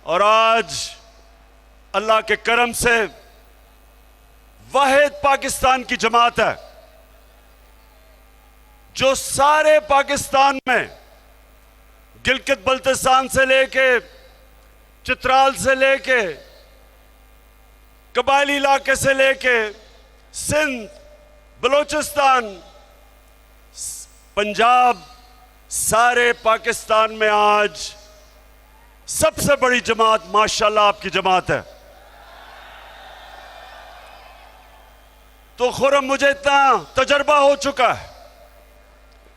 और आज अल्लाह के करम से वाहिद पाकिस्तान की जमात है जो सारे पाकिस्तान में गिलगित बल्तिस्तान से लेके चित्राल से लेके कबायली इलाके से लेके सिंध, बलोचिस्तान, पंजाब, सारे पाकिस्तान में आज सबसे बड़ी जमात माशाल्लाह आपकी जमात है। तो खुरम मुझे इतना तजर्बा हो चुका है,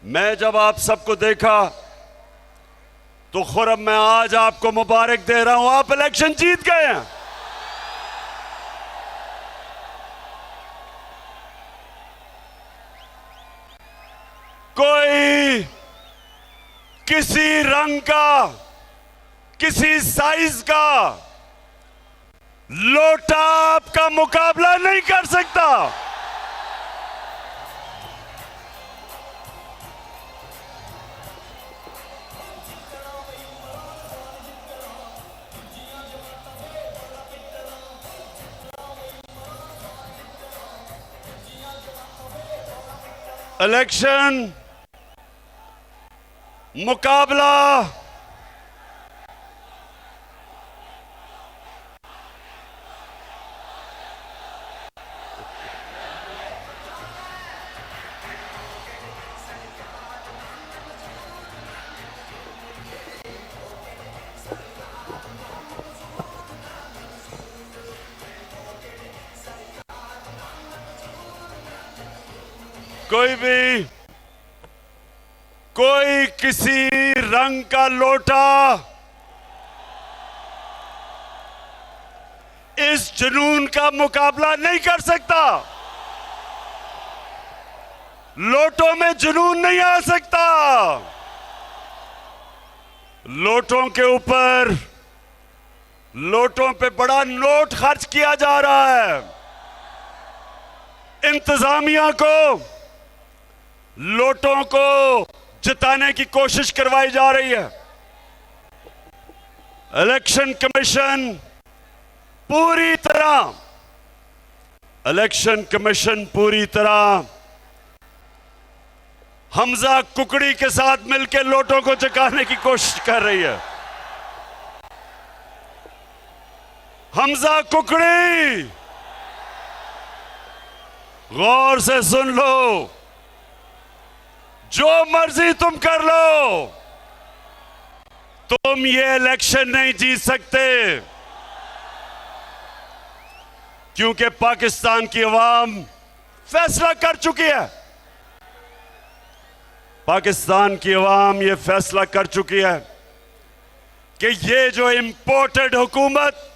मैं जब आप सबको देखा तो खुरम मैं आज आपको मुबारक दे रहा हूं, आप इलेक्शन जीत गए हैं। कोई किसी रंग का, किसी साइज का लोटा आपका मुकाबला नहीं कर सकता। इलेक्शन मुकाबला कोई किसी रंग का लोटा इस जुनून का मुकाबला नहीं कर सकता। लोटों में जुनून नहीं आ सकता। लोटों के ऊपर, लोटों पे बड़ा नोट खर्च किया जा रहा है। इंतजामिया को लोटों को जिताने की कोशिश करवाई जा रही है। इलेक्शन कमीशन पूरी तरह हमजा कुकड़ी के साथ मिलकर लोटों को चकाने की कोशिश कर रही है। हमजा कुकड़ी, गौर से सुन लो, जो मर्जी तुम कर लो, तुम ये इलेक्शन नहीं जीत सकते, क्योंकि पाकिस्तान की अवाम फैसला कर चुकी है। पाकिस्तान की अवाम ये फैसला कर चुकी है कि ये जो इंपोर्टेड हुकूमत,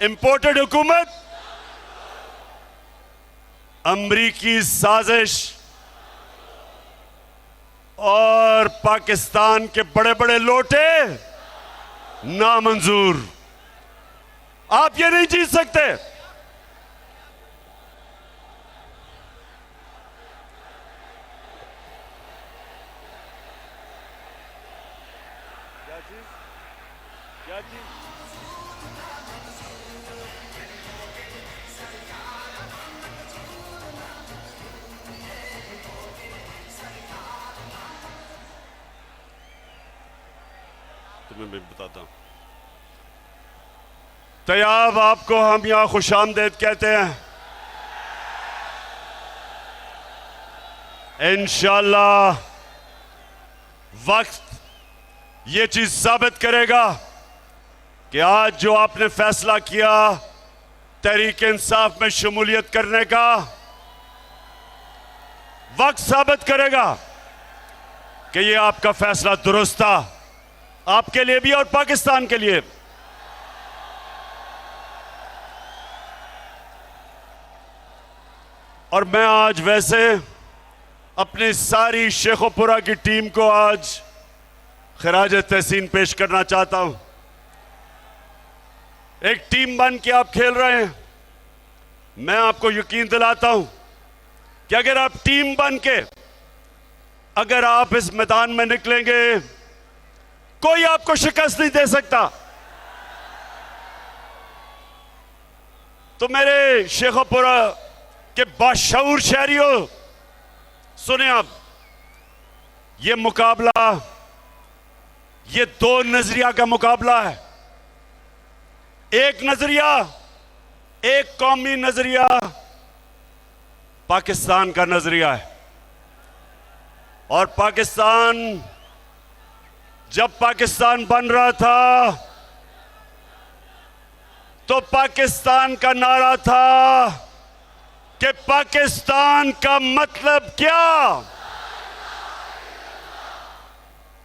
इंपोर्टेड हुकूमत, अमरीकी साजिश और पाकिस्तान के बड़े बड़े लोटे नामंजूर। आप ये नहीं जीत सकते। क्या चीज? तुम्हें मैं बताता हूं। तैयाब आपको हम यहां खुशामदेद कहते हैं। इंशाअल्लाह वक्त ये चीज साबित करेगा कि आज जो आपने फैसला किया तहरीक इंसाफ में शमूलियत करने का, वक्त साबित करेगा कि ये आपका फैसला दुरुस्त था, आपके लिए भी और पाकिस्तान के लिए। और मैं आज वैसे अपनी सारी शेखोपुरा की टीम को आज खराज तहसीन पेश करना चाहता हूं। एक टीम बन के आप खेल रहे हैं। मैं आपको यकीन दिलाता हूं कि अगर आप टीम बन के अगर आप इस मैदान में निकलेंगे कोई आपको शिकस्त नहीं दे सकता। तो मेरे शेखोपुरा के बाशऊर शहरियों, सुने आप, ये मुकाबला, ये दो नजरिया का मुकाबला है। एक नजरिया, एक कौमी नजरिया पाकिस्तान का नजरिया है। और पाकिस्तान, जब पाकिस्तान बन रहा था तो पाकिस्तान का नारा था कि पाकिस्तान का मतलब क्या,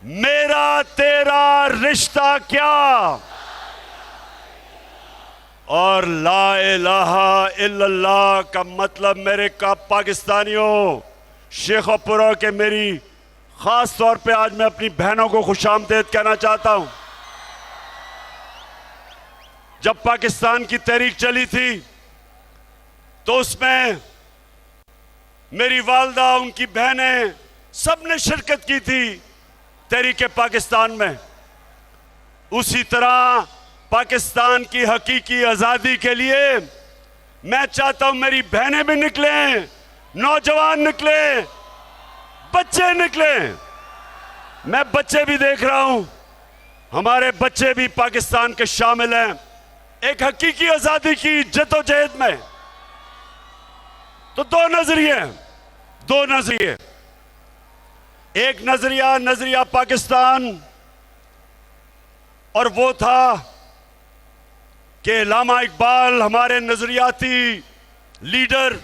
मेरा तेरा रिश्ता क्या, और ला इलाहा इल्लल्लाह का मतलब मेरे का पाकिस्तानियों, शेखोपुरा के मेरी खास तौर पे आज मैं अपनी बहनों को खुशामदीद कहना चाहता हूं। जब पाकिस्तान की तहरीक चली थी तो उसमें मेरी वालदा, उनकी बहनें, सबने शिरकत की थी तहरीक पाकिस्तान में। उसी तरह पाकिस्तान की हकीकी आजादी के लिए मैं चाहता हूं मेरी बहनें भी निकलें, नौजवान निकले, बच्चे निकले। मैं बच्चे भी देख रहा हूं, हमारे बच्चे भी पाकिस्तान के शामिल हैं एक हकीकी आजादी की जद्दोजहद में। तो दो नजरिए, एक नजरिया पाकिस्तान, और वो था कि अल्लामा इकबाल हमारे नजरियाती लीडर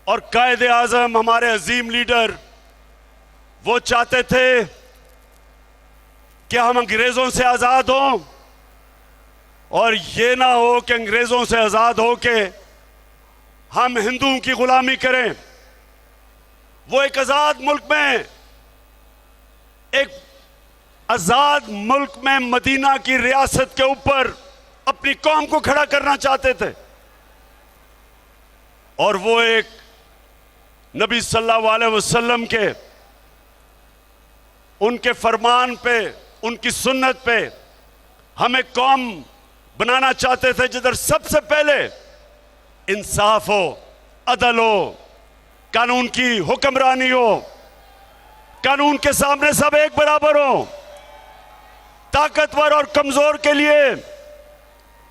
और कायदे आजम, हमारे अजीम लीडर, वो चाहते थे कि हम अंग्रेजों से आजाद हों, और ये ना हो कि अंग्रेजों से आजाद हो के हम हिंदुओं की गुलामी करें। वो एक आजाद मुल्क में, एक आजाद मुल्क में मदीना की रियासत के ऊपर अपनी कौम को खड़ा करना चाहते थे। और वो एक नबी सल्लल्लाहु अलैहि वसल्लम के, उनके फरमान पे, उनकी सुन्नत पे हमें कौम बनाना चाहते थे जिधर सबसे पहले इंसाफ हो, अदल हो, कानून की हुक्मरानी हो, कानून के सामने सब एक बराबर हो, ताकतवर और कमजोर के लिए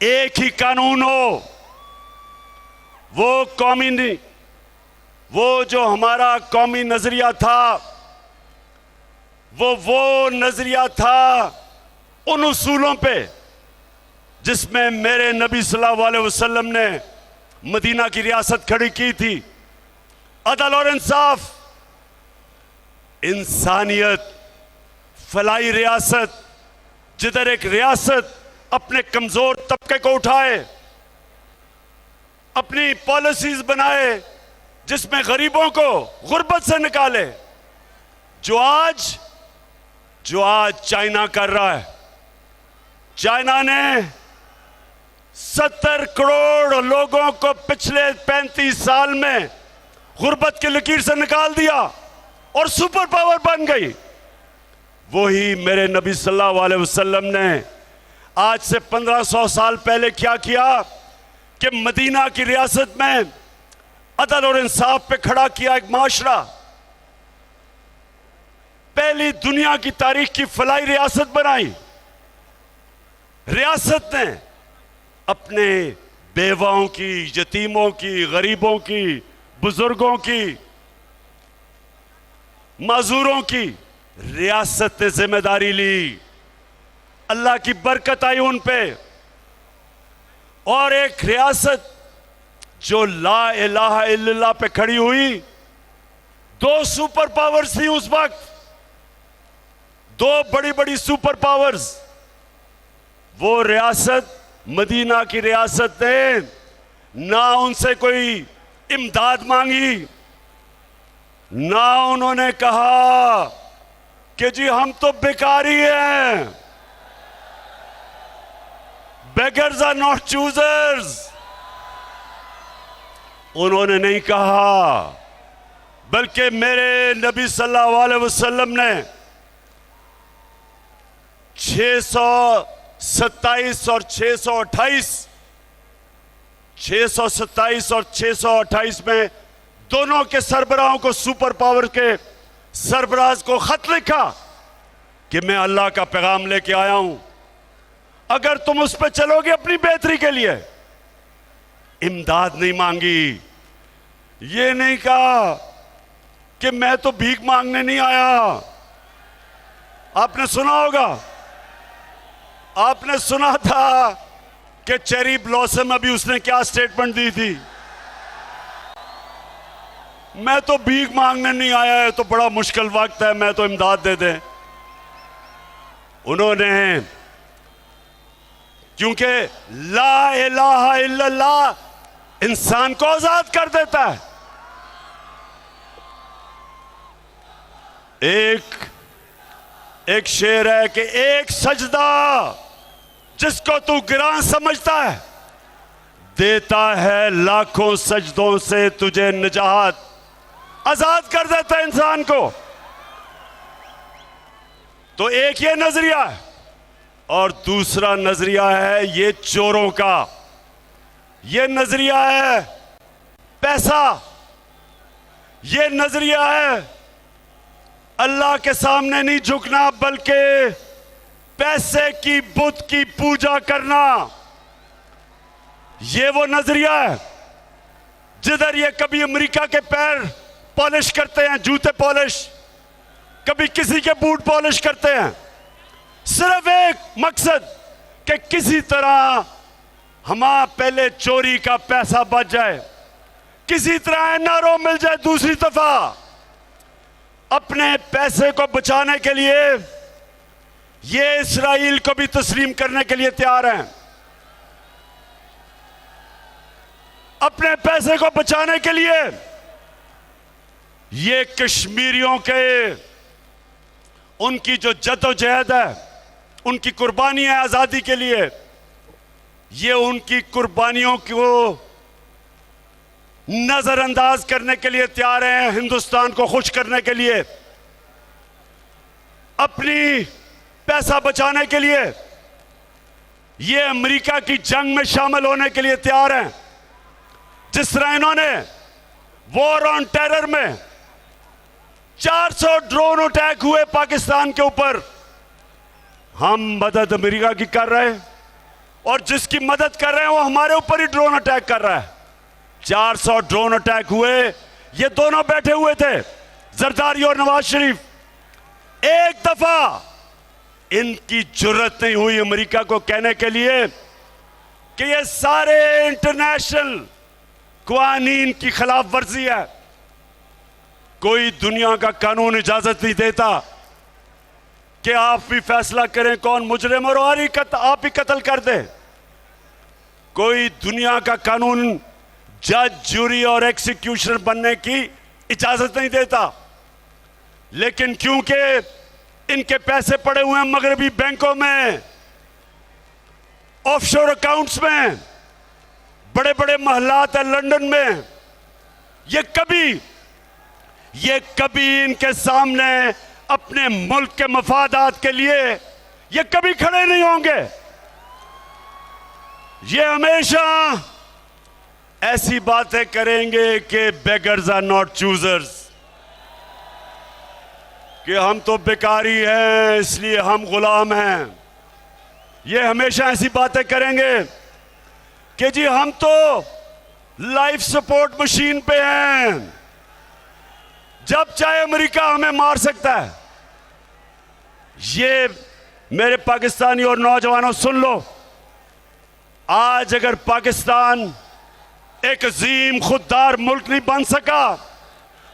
एक ही कानून हो। वो कौमी नहीं, वो जो हमारा कौमी नजरिया था, वो नजरिया था उन उसूलों पे जिसमें मेरे नबी सल्लल्लाहु अलैहि वसल्लम ने मदीना की रियासत खड़ी की थी। अदल और इंसाफ, इंसानियत, फलाई रियासत, जिधर एक रियासत अपने कमजोर तबके को उठाए, अपनी पॉलिसीज बनाए जिसमें गरीबों को गुर्बत से निकाले, जो आज चाइना कर रहा है। चाइना ने 70 करोड़ लोगों को पिछले 35 साल में गुर्बत की लकीर से निकाल दिया और सुपर पावर बन गई। वही मेरे नबी सल्लल्लाहु अलैहि वसल्लम ने आज से 1500 साल पहले क्या किया कि मदीना की रियासत में अदल और इंसाफ पे खड़ा किया एक माशरा। पहली दुनिया की तारीख की फलाई रियासत बनाई। रियासत ने अपने बेवाओं की, यतीमों की, गरीबों की, बुजुर्गों की, माजूरों की रियासत ने जिम्मेदारी ली। अल्लाह की बरकत आई उन पे। और एक रियासत जो ला इलाहा इल्लल्लाह पे खड़ी हुई। दो सुपर पावर्स थी उस वक्त, दो बड़ी बड़ी सुपर पावर्स। वो रियासत, मदीना की रियासत ने ना उनसे कोई इमदाद मांगी, ना उन्होंने कहा कि जी हम तो भिखारी हैं, बेगर्स आर नॉट चूजर्स। उन्होंने नहीं कहा, बल्कि मेरे नबी सल्लल्लाहु अलैहि वसल्लम ने 627 और 627 और 628 में दोनों के सरबराहों को, सुपर पावर के सरबराज को खत लिखा कि मैं अल्लाह का पैगाम लेके आया हूं, अगर तुम उस पर चलोगे अपनी बेहतरी के लिए। इमदाद नहीं मांगी, ये नहीं कहा कि मैं तो भीख मांगने नहीं आया। आपने सुना होगा, आपने सुना था कि चेरी ब्लॉसम अभी उसने क्या स्टेटमेंट दी थी, मैं तो भीख मांगने नहीं आया है, तो बड़ा मुश्किल वक्त है, मैं तो इमदाद दे दें। उन्होंने, क्योंकि ला इलाहा इल्लल्लाह इंसान को आजाद कर देता है। एक शेर है कि एक सजदा जिसको तू गिरां समझता है, देता है लाखों सजदों से तुझे निजात, आजाद कर देता है इंसान को। तो एक ये नजरिया है, और दूसरा नजरिया है ये चोरों का। ये नजरिया है पैसा, ये नजरिया है अल्लाह के सामने नहीं झुकना, बल्कि पैसे की बुत की पूजा करना। ये वो नजरिया है जिधर ये कभी अमेरिका के पैर पॉलिश करते हैं, जूते पॉलिश, कभी किसी के बूट पॉलिश करते हैं, सिर्फ एक मकसद कि किसी तरह हमारा पहले चोरी का पैसा बच जाए, किसी तरह एनआरओ मिल जाए। दूसरी दफा अपने पैसे को बचाने के लिए ये इस्राइल को भी तस्लीम करने के लिए तैयार हैं। अपने पैसे को बचाने के लिए ये कश्मीरियों के, उनकी जो जद्दोजहद है, उनकी कुर्बानी है आजादी के लिए, ये उनकी कुर्बानियों को नजरअंदाज करने के लिए तैयार हैं। हिंदुस्तान को खुश करने के लिए, अपनी पैसा बचाने के लिए ये अमेरिका की जंग में शामिल होने के लिए तैयार हैं। जिस तरह इन्होंने वॉर ऑन टेरर में 400 ड्रोन अटैक हुए पाकिस्तान के ऊपर, हम मदद अमेरिका की कर रहे हैं, और जिसकी मदद कर रहे हैं वो हमारे ऊपर ही ड्रोन अटैक कर रहा है। 400 ड्रोन अटैक हुए, ये दोनों बैठे हुए थे, जरदारी और नवाज शरीफ। एक दफा इनकी जुर्रत नहीं हुई अमेरिका को कहने के लिए कि ये सारे इंटरनेशनल कानून की खिलाफ वर्जी है। कोई दुनिया का कानून इजाजत नहीं देता कि आप भी फैसला करें कौन मुजरिम और आप ही कत्ल कर दे। कोई दुनिया का कानून जज, जूरी और एक्सिक्यूशनर बनने की इजाजत नहीं देता। लेकिन क्योंकि इनके पैसे पड़े हुए हैं मगरबी बैंकों में, ऑफशोर अकाउंट्स में, बड़े बड़े महलात है लंदन में, ये कभी इनके सामने अपने मुल्क के मफादात के लिए ये कभी खड़े नहीं होंगे। ये हमेशा ऐसी बातें करेंगे कि बेगर्स आर नॉट चूजर्स, कि हम तो बेकारी हैं इसलिए हम गुलाम हैं। ये हमेशा ऐसी बातें करेंगे कि जी हम तो लाइफ सपोर्ट मशीन पे हैं, जब चाहे अमेरिका हमें मार सकता है। ये मेरे पाकिस्तानी और नौजवानों सुन लो, आज अगर पाकिस्तान एक अजीम खुददार मुल्क नहीं बन सका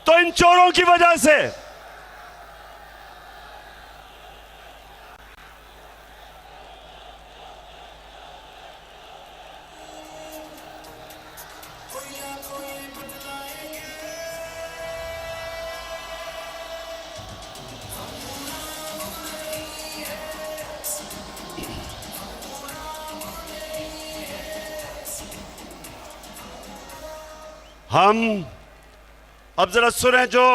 तो इन चोरों की वजह से। हम अब जरा सुने जो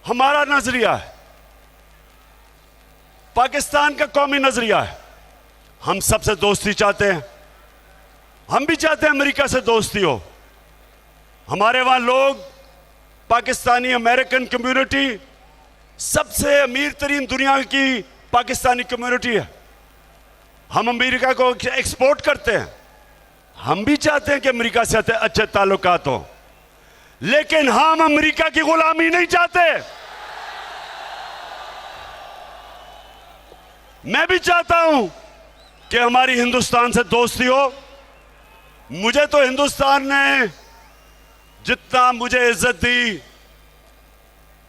हमारा नजरिया है, पाकिस्तान का कौमी नजरिया है। हम सबसे दोस्ती चाहते हैं, हम भी चाहते हैं अमेरिका से दोस्ती हो। हमारे वहां लोग, पाकिस्तानी अमेरिकन कम्युनिटी सबसे अमीर तरीन दुनिया की पाकिस्तानी कम्युनिटी है। हम अमेरिका को एक्सपोर्ट करते हैं। हम भी चाहते हैं कि अमेरिका से अच्छे ताल्लुकात हो, लेकिन हम अमेरिका की गुलामी नहीं चाहते। मैं भी चाहता हूं कि हमारी हिंदुस्तान से दोस्ती हो। मुझे तो हिंदुस्तान ने जितना मुझे इज्जत दी,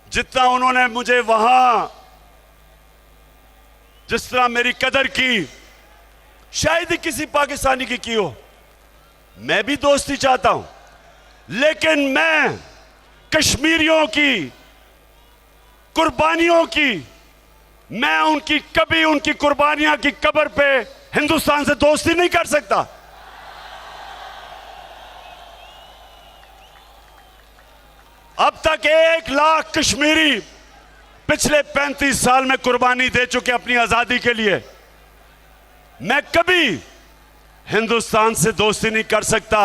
जितना उन्होंने मुझे वहां जिस तरह मेरी कदर की, शायद ही किसी पाकिस्तानी की हो। मैं भी दोस्ती चाहता हूं, लेकिन मैं कश्मीरियों की कुर्बानियों की, मैं उनकी कभी उनकी कुर्बानियां की कब्र पे हिंदुस्तान से दोस्ती नहीं कर सकता। अब तक 1 लाख कश्मीरी पिछले 35 साल में कुर्बानी दे चुके अपनी आजादी के लिए। मैं कभी हिंदुस्तान से दोस्ती नहीं कर सकता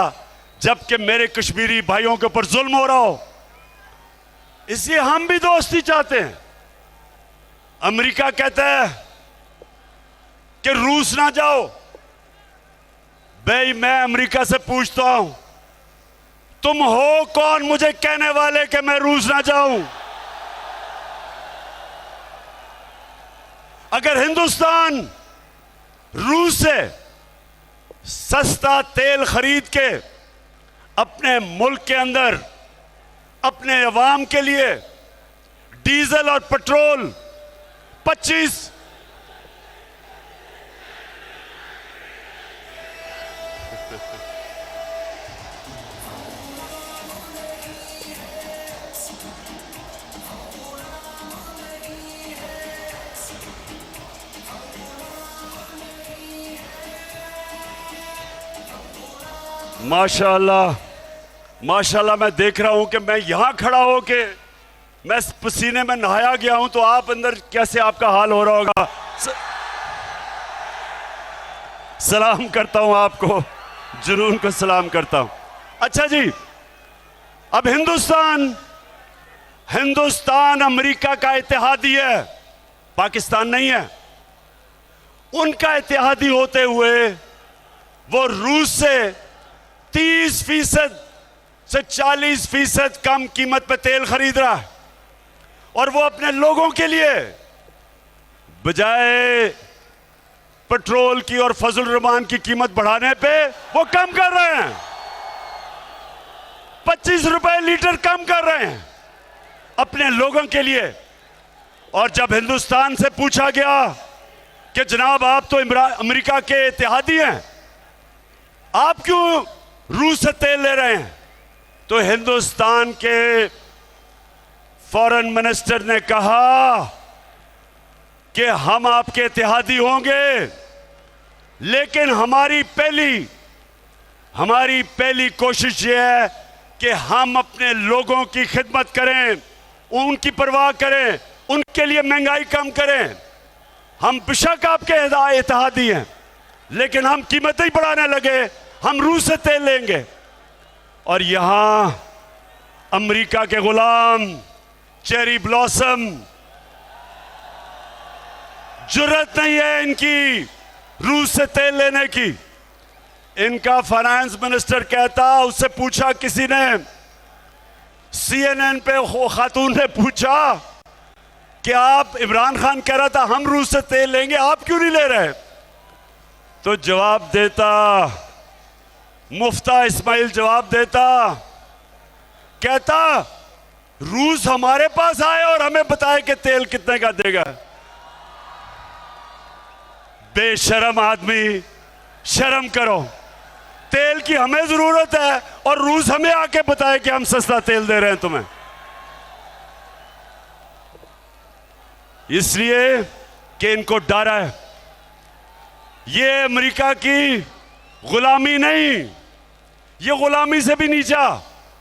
जबकि मेरे कश्मीरी भाइयों के ऊपर जुल्म हो रहा हो। इसलिए हम भी दोस्ती चाहते हैं। अमेरिका कहता है कि रूस ना जाओ। भाई मैं अमेरिका से पूछता हूं, तुम हो कौन मुझे कहने वाले कि मैं रूस ना जाऊं? अगर हिंदुस्तान रूस से सस्ता तेल खरीद के अपने मुल्क के अंदर अपने अवाम के लिए डीजल और पेट्रोल 25 माशाल्लाह माशाल्लाह, मैं देख रहा हूं कि मैं यहां खड़ा हूं कि मैं पसीने में नहाया गया हूं, तो आप अंदर कैसे आपका हाल हो रहा होगा। सलाम करता हूं आपको, जुनून को सलाम करता हूं। अच्छा जी, अब हिंदुस्तान अमेरिका का इत्तेहादी है, पाकिस्तान नहीं है। उनका इत्तेहादी होते हुए वो रूस से 30% से 40% कम कीमत पे तेल खरीद रहा है, और वो अपने लोगों के लिए बजाय पेट्रोल की और फजल रहमान की कीमत बढ़ाने पे वो कम कर रहे हैं। 25 रुपए लीटर कम कर रहे हैं अपने लोगों के लिए। और जब हिंदुस्तान से पूछा गया कि जनाब आप तो अमेरिका के इत्तेहादी हैं, आप क्यों रूस से तेल ले रहे हैं, तो हिंदुस्तान के फॉरेन मिनिस्टर ने कहा कि हम आपके इत्तेहादी होंगे, लेकिन हमारी पहली कोशिश यह है कि हम अपने लोगों की खिदमत करें, उनकी परवाह करें, उनके लिए महंगाई कम करें। हम बेशक आपके इत्तेहादी हैं, लेकिन हम कीमतें ही बढ़ाने लगे, हम रूस से तेल लेंगे। और यहां अमेरिका के गुलाम चेरी ब्लॉसम, जुर्रत नहीं है इनकी रूस से तेल लेने की। इनका फाइनेंस मिनिस्टर कहता, उससे पूछा किसी ने, CNN पे खातून ने पूछा कि आप, इमरान खान कह रहा था हम रूस से तेल लेंगे, आप क्यों नहीं ले रहे? तो जवाब देता, मुफ्ता इस्माइल जवाब देता, कहता रूस हमारे पास आए और हमें बताए कि तेल कितने का देगा। बेशरम आदमी, शर्म करो। तेल की हमें जरूरत है और रूस हमें आके बताए कि हम सस्ता तेल दे रहे हैं तुम्हें। इसलिए कि इनको डर है। ये अमेरिका की गुलामी नहीं, ये गुलामी से भी नीचा।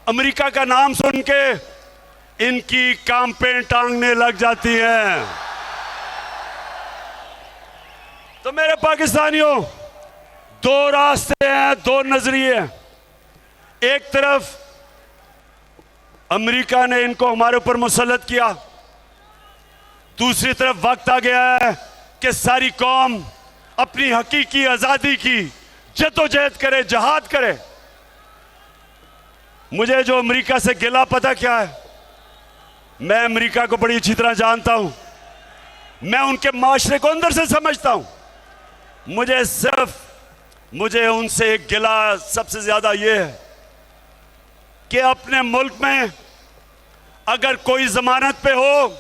अमेरिका का नाम सुन के इनकी कांपें टांगने लग जाती हैं। तो मेरे पाकिस्तानियों, दो रास्ते हैं, दो नजरिए हैं। एक तरफ अमेरिका ने इनको हमारे ऊपर मुसल्लत किया, दूसरी तरफ वक्त आ गया है कि सारी कौम अपनी हकीकी आजादी की जद्दोजहद करे, जहाद करे। मुझे जो अमेरिका से गिला पता क्या है, मैं अमेरिका को बड़ी अच्छी तरह जानता हूं, मैं उनके माशरे को अंदर से समझता हूं। मुझे उनसे एक गिला सबसे ज्यादा यह है कि अपने मुल्क में अगर कोई जमानत पे हो,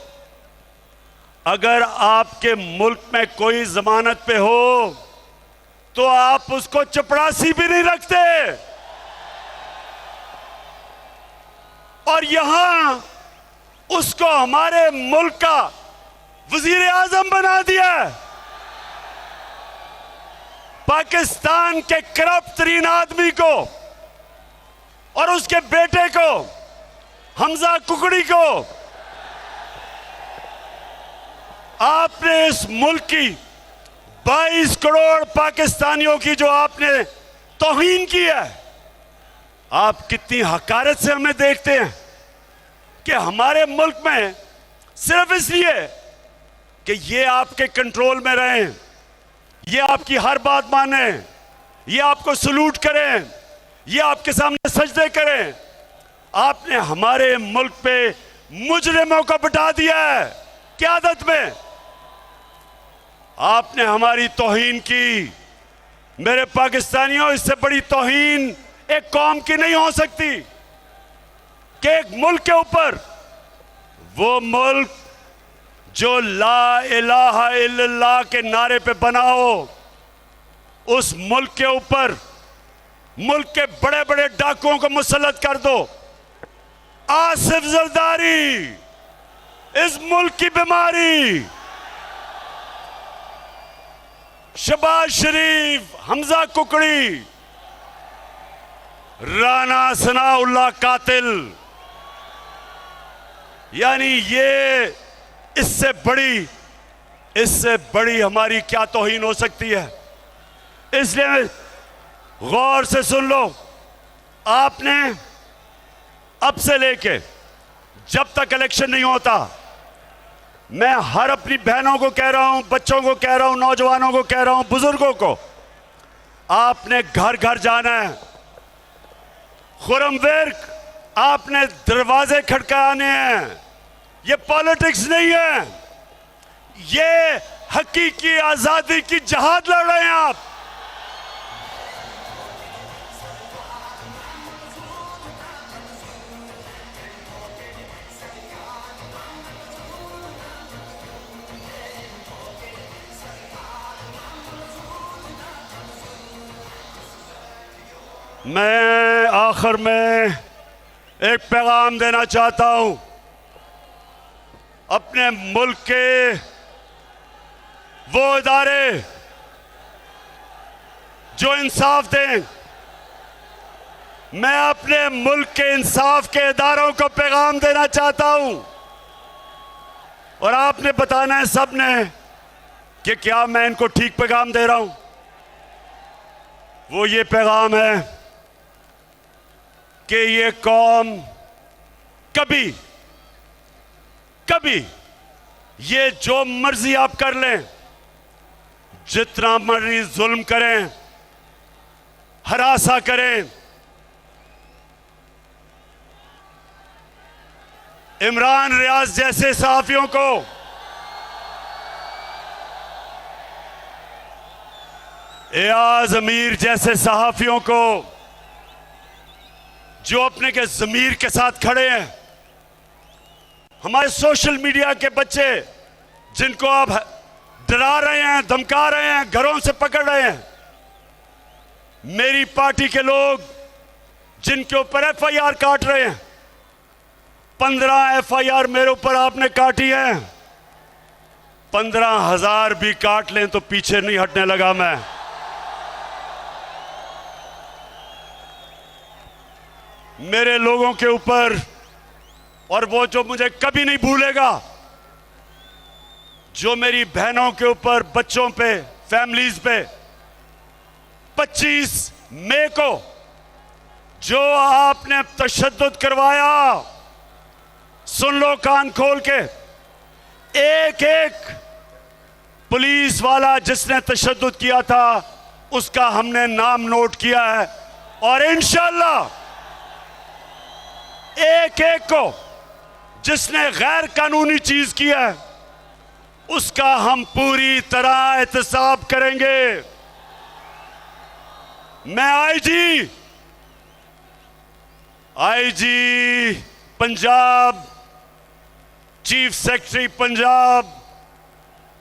अगर आपके मुल्क में कोई जमानत पे हो तो आप उसको चपरासी भी नहीं रखते, और यहां उसको हमारे मुल्क का वजीर आजम बना दिया। पाकिस्तान के करप्ट तरीन आदमी को और उसके बेटे को, हमजा कुकड़ी को, आपने इस मुल्क की 22 करोड़ पाकिस्तानियों की जो आपने तौहीन की है, आप कितनी हकारत से हमें देखते हैं कि हमारे मुल्क में सिर्फ इसलिए कि ये आपके कंट्रोल में रहें, ये आपकी हर बात माने, ये आपको सलूट करें, ये आपके सामने सजदे करें, आपने हमारे मुल्क पे मुजरिमों को बिठा दिया है क़यादत में। आपने हमारी तौहीन की। मेरे पाकिस्तानियों, इससे बड़ी तौहीन एक कौम की नहीं हो सकती कि एक मुल्क के ऊपर, वो मुल्क जो ला इलाहा इल्लल्लाह के नारे पे बना हो, उस मुल्क के ऊपर मुल्क के बड़े बड़े डाकुओं को मुसल्लत कर दो। आसिफ जरदारी इस मुल्क की बीमारी, शहबाज शरीफ, हमजा कुकड़ी, राना सनाउल्लाह कातिल, यानी ये इससे बड़ी हमारी क्या तौहीन हो सकती है। इसलिए गौर से सुन लो, आपने अब से लेके जब तक इलेक्शन नहीं होता, मैं हर अपनी बहनों को कह रहा हूं, बच्चों को कह रहा हूं, नौजवानों को कह रहा हूं, बुजुर्गों को, आपने घर घर जाना है। खुर्रम विर्क, आपने दरवाजे खटकाने हैं। ये पॉलिटिक्स नहीं है, ये हकीकी आजादी की जहाद लड़ रहे हैं आप। मैं आखिर में एक पैगाम देना चाहता हूं अपने मुल्क के वो इदारे जो इंसाफ दें। मैं अपने मुल्क के इंसाफ के इदारों को पैगाम देना चाहता हूं, और आपने बताना है सबने कि क्या मैं इनको ठीक पैगाम दे रहा हूं। वो ये पैगाम है कि ये कौम कभी ये जो मर्जी आप कर लें, जितना मर्जी जुल्म करें, हरासा करें, इमरान रियाज जैसे सहाफियों को, एयाज अमीर जैसे सहाफियों को, जो अपने के ज़मीर के साथ खड़े हैं, हमारे सोशल मीडिया के बच्चे जिनको आप डरा रहे हैं, धमका रहे हैं, घरों से पकड़ रहे हैं, मेरी पार्टी के लोग जिनके ऊपर FIR काट रहे हैं, 15 FIR मेरे ऊपर आपने काटी है, 15,000 भी काट लें तो पीछे नहीं हटने लगा मैं। मेरे लोगों के ऊपर और वो जो मुझे कभी नहीं भूलेगा, जो मेरी बहनों के ऊपर, बच्चों पे, फैमिलीज पे 25 मई को जो आपने तशद्दुद करवाया, सुन लो कान खोल के, एक एक पुलिस वाला जिसने तशद्दुद किया था उसका हमने नाम नोट किया है, और इंशाअल्लाह एक एक को जिसने गैर कानूनी चीज की है उसका हम पूरी तरह एहतसाब करेंगे। मैं IG Punjab, chief secretary Punjab,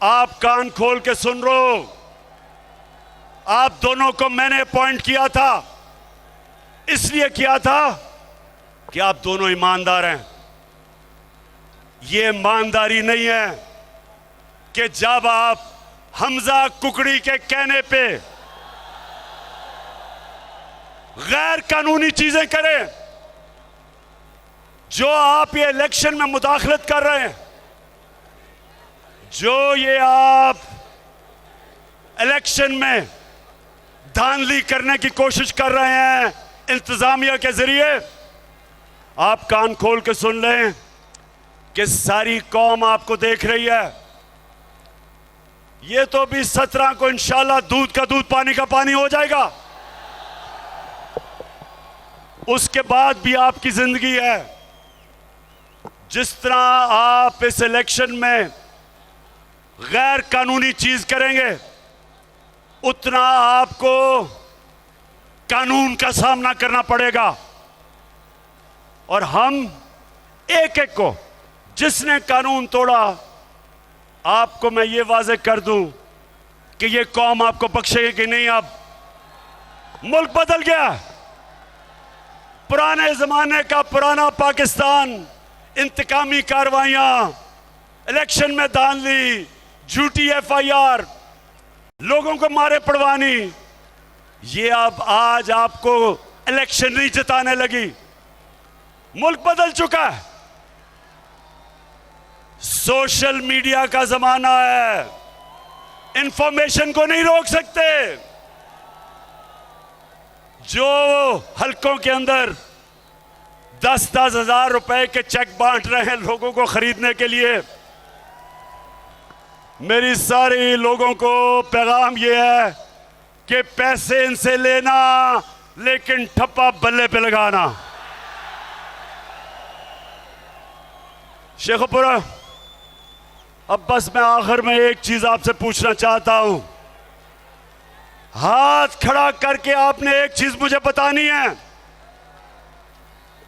आप कान खोल के सुन लो, आप दोनों को मैंने अपॉइंट किया था, इसलिए किया था कि आप दोनों ईमानदार हैं। ये ईमानदारी नहीं है कि जब आप हमजा कुकड़ी के कहने पे गैर कानूनी चीजें करें, जो आप ये इलेक्शन में मुदाखलत कर रहे हैं, जो ये आप इलेक्शन में धांधली करने की कोशिश कर रहे हैं इंतजामिया के जरिए, आप कान खोल के सुन लें कि सारी कौम आपको देख रही है। ये तो भी 17 को इंशाल्लाह दूध का दूध पानी का पानी हो जाएगा, उसके बाद भी आपकी जिंदगी है। जिस तरह आप इस इलेक्शन में गैर कानूनी चीज करेंगे उतना आपको कानून का सामना करना पड़ेगा, और हम एक एक को जिसने कानून तोड़ा, आपको मैं ये वाज़ेह कर दूं कि ये कौम आपको बख्शेगी कि नहीं। अब मुल्क बदल गया, पुराने जमाने का पुराना पाकिस्तान, इंतकामी कार्रवाइयां, इलेक्शन में धांधली, झूठी FIR, लोगों को मारे पड़वानी, ये अब आज आपको इलेक्शन नहीं जिताने लगी। मुल्क बदल चुका है, सोशल मीडिया का जमाना है, इंफॉर्मेशन को नहीं रोक सकते। जो हलकों के अंदर 10-10 हजार रुपए के चेक बांट रहे हैं लोगों को खरीदने के लिए, मेरी सारी लोगों को पैगाम यह है कि पैसे इनसे लेना लेकिन ठप्पा बल्ले पे लगाना। शेखपुरा, अब बस मैं आखिर में एक चीज आपसे पूछना चाहता हूं, हाथ खड़ा करके आपने एक चीज मुझे बतानी है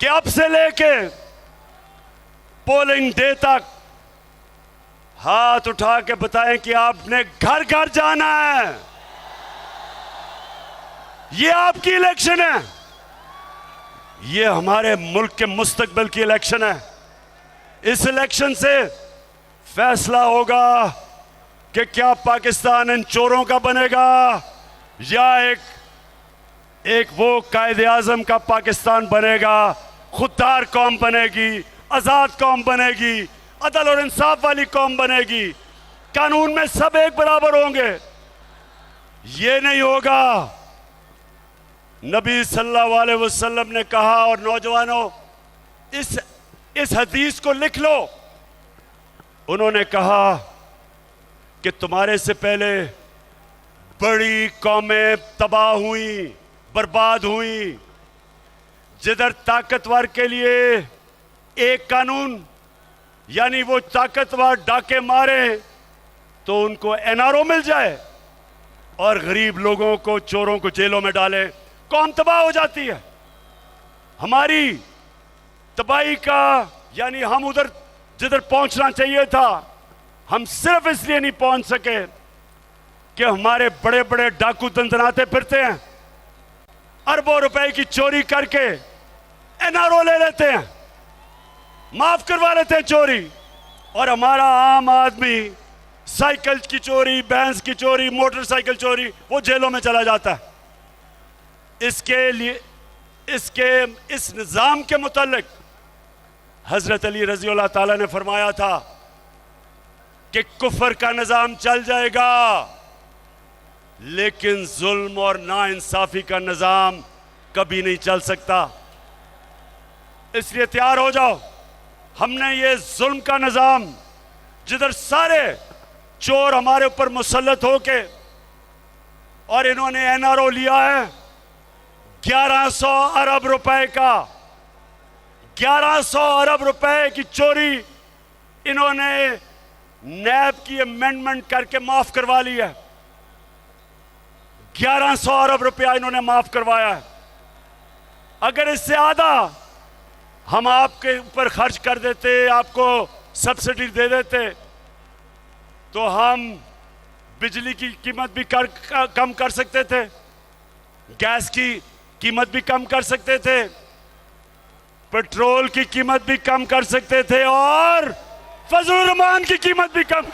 कि अब से लेके पोलिंग डे तक हाथ उठा के बताएं कि आपने घर घर जाना है। ये आपकी इलेक्शन है, ये हमारे मुल्क के मुस्तकबिल की इलेक्शन है। इस इलेक्शन से फैसला होगा कि क्या पाकिस्तान इन चोरों का बनेगा या एक वो कायदे आजम का पाकिस्तान बनेगा, खुददार कौम बनेगी, आजाद कौम बनेगी, अदल और इंसाफ वाली कौम बनेगी, कानून में सब एक बराबर होंगे। ये नहीं होगा। नबी सल्लल्लाहु अलैहि वसल्लम ने कहा, और नौजवानों इस हदीस को लिख लो, उन्होंने कहा कि तुम्हारे से पहले बड़ी कौमें तबाह हुई, बर्बाद हुई, जिधर ताकतवर के लिए एक कानून, यानी वो ताकतवर डाके मारे तो उनको NRO मिल जाए, और गरीब लोगों को, चोरों को जेलों में डाले, कौम तबाह हो जाती है। हमारी तबाही का, यानी हम उधर जिधर पहुंचना चाहिए था, हम सिर्फ इसलिए नहीं पहुंच सके कि हमारे बड़े बड़े डाकू दंदनाते फिरते हैं, अरबों रुपए की चोरी करके NRO ले लेते हैं, माफ करवा लेते हैं चोरी, और हमारा आम आदमी साइकिल की चोरी, भैंस की चोरी, मोटरसाइकिल चोरी, वो जेलों में चला जाता है। इसके लिए इस निज़ाम के मुतालिक हजरत अली रजी अल्लाह ताला ने फरमाया था कि कुफर का निजाम चल जाएगा, लेकिन जुल्म और नाइंसाफी का निजाम कभी नहीं चल सकता। इसलिए तैयार हो जाओ। हमने ये जुल्म का निजाम, जिधर सारे चोर हमारे ऊपर मुसल्लत होके, और इन्होंने एनआरओ लिया है 1100 अरब रुपए का, 1100 अरब रुपए की चोरी इन्होंने नैब की अमेंडमेंट करके माफ करवा ली है। 1100 अरब रुपया इन्होंने माफ करवाया है। अगर इससे आधा हम आपके ऊपर खर्च कर देते, आपको सब्सिडी दे देते, तो हम बिजली की कीमत भी कम कर सकते थे, गैस की कीमत भी कम कर सकते थे, पेट्रोल की कीमत भी कम कर सकते थे, और फजलुर रहमान की कीमत भी कम